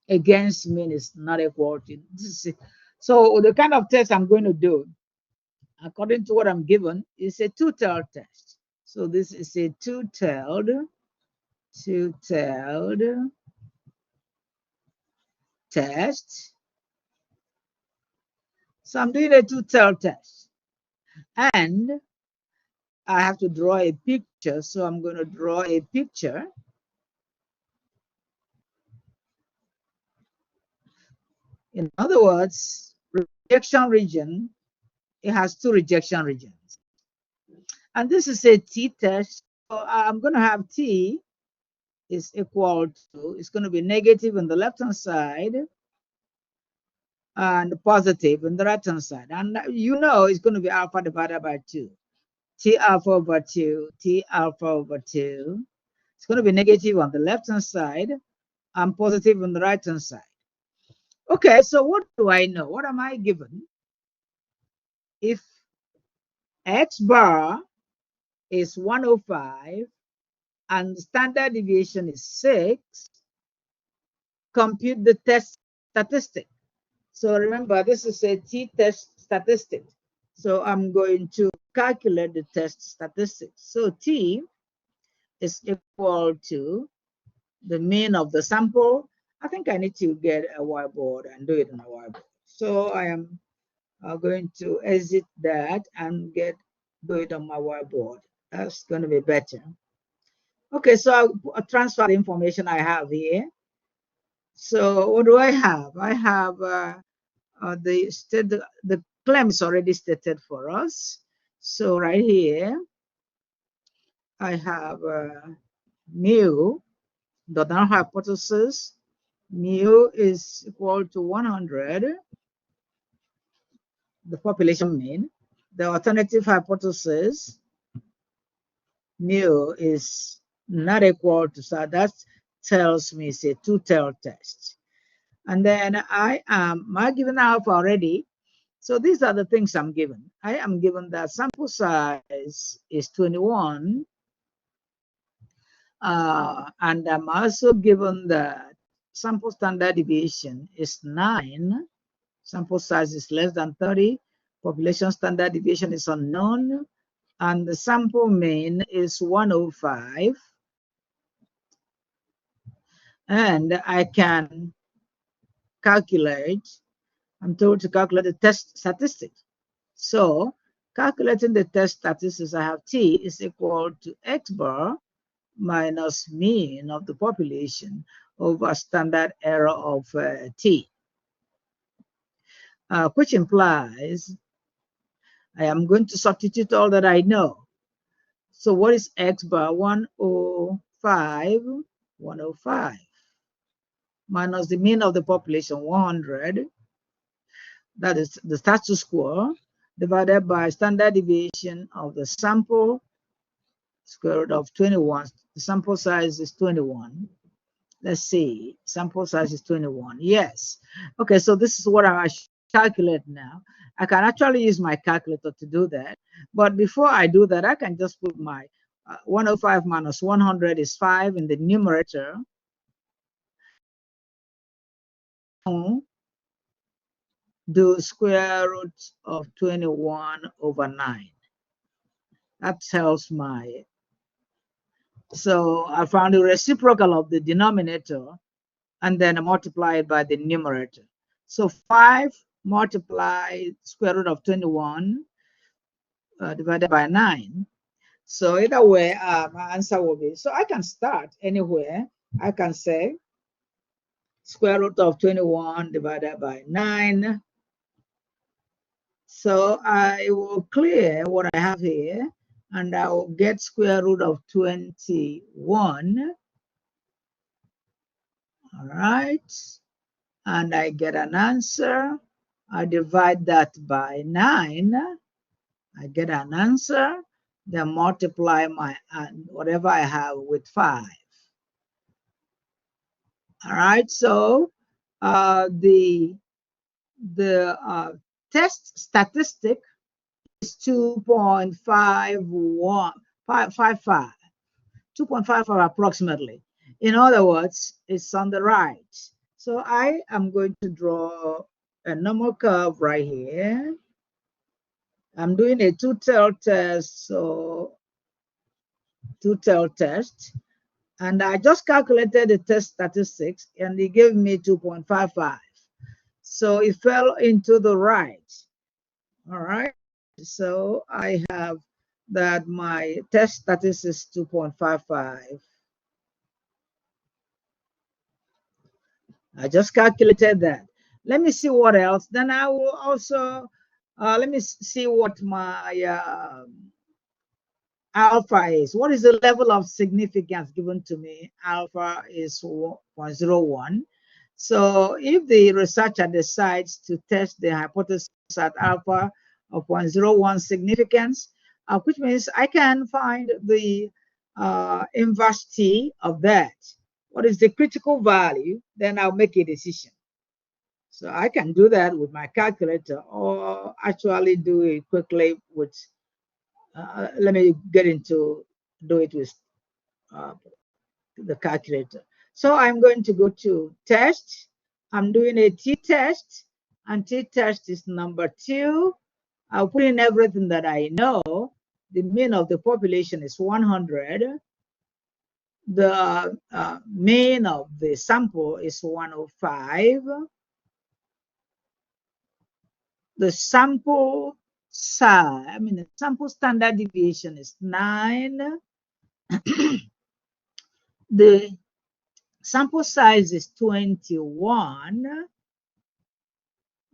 against mean is not equal to this. So the kind of test I'm going to do, according to what I'm given, is a two-tailed test. So this is a two-tailed test. So I'm doing a two-tailed test, and I have to draw a picture. So I'm going to draw a picture. In other words, rejection region, it has two rejection regions. And this is a t-test. So I'm going to have t is equal to, it's going to be negative on the left-hand side and positive on the right-hand side. And you know it's going to be alpha divided by 2. T alpha over 2, T alpha over 2. It's going to be negative on the left-hand side and positive on the right-hand side. Okay, so what do I know? What am I given? If X bar is 105 and standard deviation is 6, compute the test statistic. So remember, this is a t-test statistic. So I'm going to calculate the test statistics. So t is equal to the mean of the sample. I think I need to get a whiteboard and do it on a whiteboard. So I am going to exit that and do it on my whiteboard. That's going to be better. Okay, so I'll transfer the information I have here. So what do I have? I have the claim is already stated for us. So right here, I have mu, the null hypothesis. Mu is equal to 100, the population mean. The alternative hypothesis, mu is not equal to, so that tells me it's a two-tailed test. And then my given alpha already. So these are the things I'm given. I am given that sample size is 21. And I'm also given that sample standard deviation is 9. Sample size is less than 30. Population standard deviation is unknown. And the sample mean is 105. And I can calculate, I'm told to calculate the test statistics. So calculating the test statistics, I have t is equal to x bar minus mean of the population over standard error of t, which implies I am going to substitute all that I know. So what is x bar? 105, 105 minus the mean of the population, 100. That is the status quo, divided by standard deviation of the sample, square root of 21. The sample size is 21. Let's see, sample size is 21. Yes. Okay, so this is what I calculate now. I can actually use my calculator to do that. But before I do that, I can just put my 105 minus 100 is 5 in the numerator. Do square root of 21 over 9. That tells my, so I found the reciprocal of the denominator and then I multiply it by the numerator. So 5 multiplied square root of 21 divided by 9. So either way, my answer will be, so I can start anywhere. I can say square root of 21 divided by 9. So I will clear what I have here, and I will get square root of 21. All right. And I get an answer. I divide that by 9. I get an answer. Then multiply my whatever I have with 5. All right. So the test statistic is 2.55 approximately. In other words, it's on the right. So I am going to draw a normal curve right here. I'm doing a two-tail test, so two-tail test. And I just calculated the test statistics, and it gave me 2.55. So it fell into the right. All right. So I have that my test statistics 2.55. I just calculated that. Let me see what else. Then I will also, let me see what my alpha is. What is the level of significance given to me? Alpha is 0.01. So if the researcher decides to test the hypothesis at alpha of 0.01 significance, which means I can find the inverse t of that. What is the critical value? Then I'll make a decision. So I can do that with my calculator, or actually do it quickly with let me get into do it with uh, the calculator. So I'm going to go to test. I'm doing a t-test, and t-test is number 2. I'll put in everything that I know. The mean of the population is 100. The mean of the sample is 105. The sample size, the sample standard deviation is 9. The sample size is 21.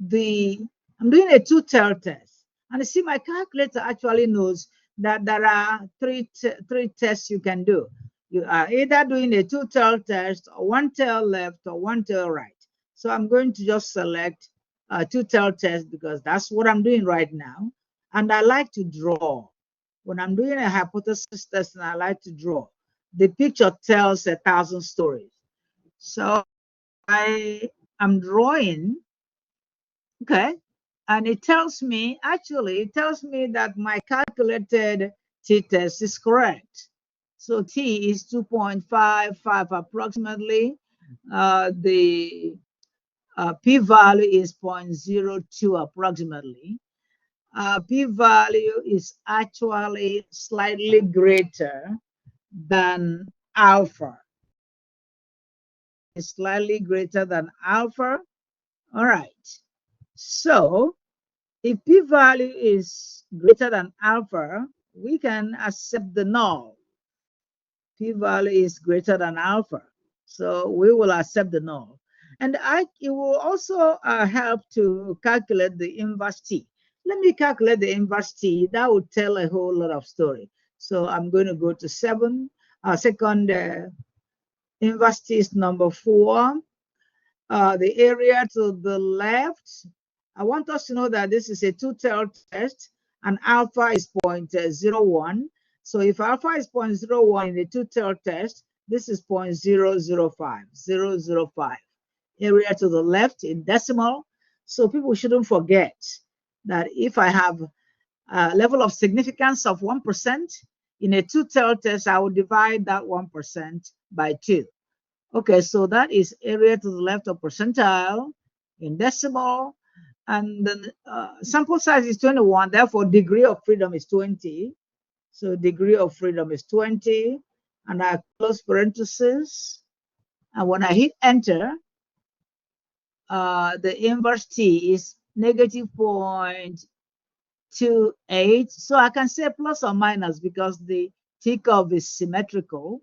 I'm doing a two-tail test, and you see my calculator actually knows that there are three tests you can do. You are either doing a two-tail test, or one tail left, or one tail right. So I'm going to just select a two-tail test because that's what I'm doing right now. And I like to draw. When I'm doing a hypothesis test, and I like to draw, the picture tells 1,000 stories. So I am drawing, okay, and it tells me, that my calculated t-test is correct. So t is 2.55 approximately. The p-value is 0.02 approximately. P-value is actually slightly greater than alpha. It's slightly greater than alpha. All right. So if p-value is greater than alpha, we can accept the null. P-value is greater than alpha, so we will accept the null. And it will also help to calculate the inverse t. Let me calculate the inverse t. That would tell a whole lot of story. So I'm going to go to second inverse t is number 4. The area to the left, I want us to know that this is a two-tailed test, and alpha is 0.01. So if alpha is 0.01 in the two-tailed test, this is 0.005, 005. Area to the left in decimal. So people shouldn't forget that if I have a level of significance of 1% in a two-tailed test, I will divide that 1% by 2. Okay, so that is area to the left of percentile in decimal, and the sample size is 21, therefore degree of freedom is 20. So degree of freedom is 20, and I close parentheses, and when I hit enter, the inverse t is negative 0.28. So I can say plus or minus because the t curve is symmetrical.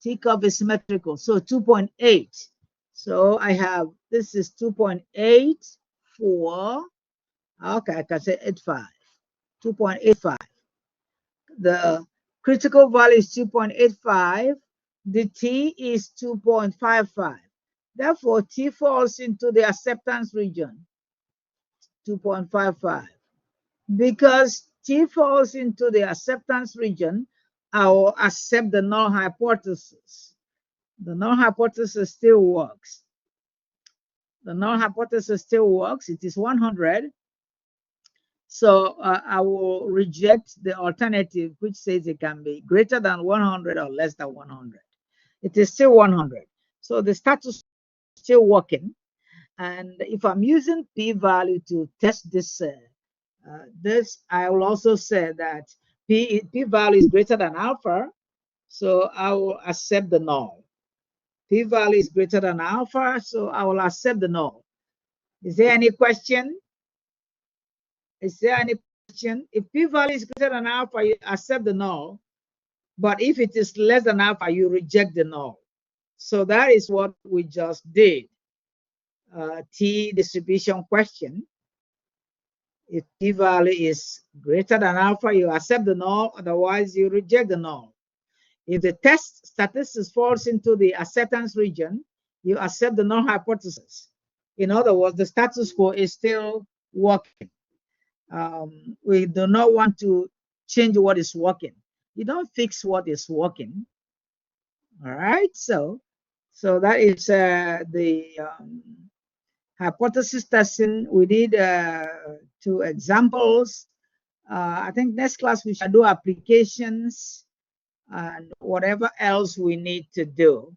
T curve is symmetrical, so 2.8. So I have, this is 2.84. Okay, I can say 85. 2.85. The critical value is 2.85. The t is 2.55. Therefore, t falls into the acceptance region, 2.55. Because t falls into the acceptance region, I will accept the null hypothesis. The null hypothesis still works. The null hypothesis still works. It is 100. So I will reject the alternative, which says it can be greater than 100 or less than 100. It is still 100. So the status still working. And if I'm using p-value to test this, I will also say that p-value is greater than alpha, so I will accept the null. P-value is greater than alpha, so I will accept the null. Is there any question? Is there any question? If p-value is greater than alpha, you accept the null. But if it is less than alpha, you reject the null. So that is what we just did. T distribution question. If p-value is greater than alpha, you accept the null. Otherwise, you reject the null. If the test statistics falls into the acceptance region, you accept the null hypothesis. In other words, the status quo is still working. We do not want to change what is working. You don't fix what is working. All right, so that is the hypothesis testing. We did 2 examples. I think next class we shall do applications and whatever else we need to do.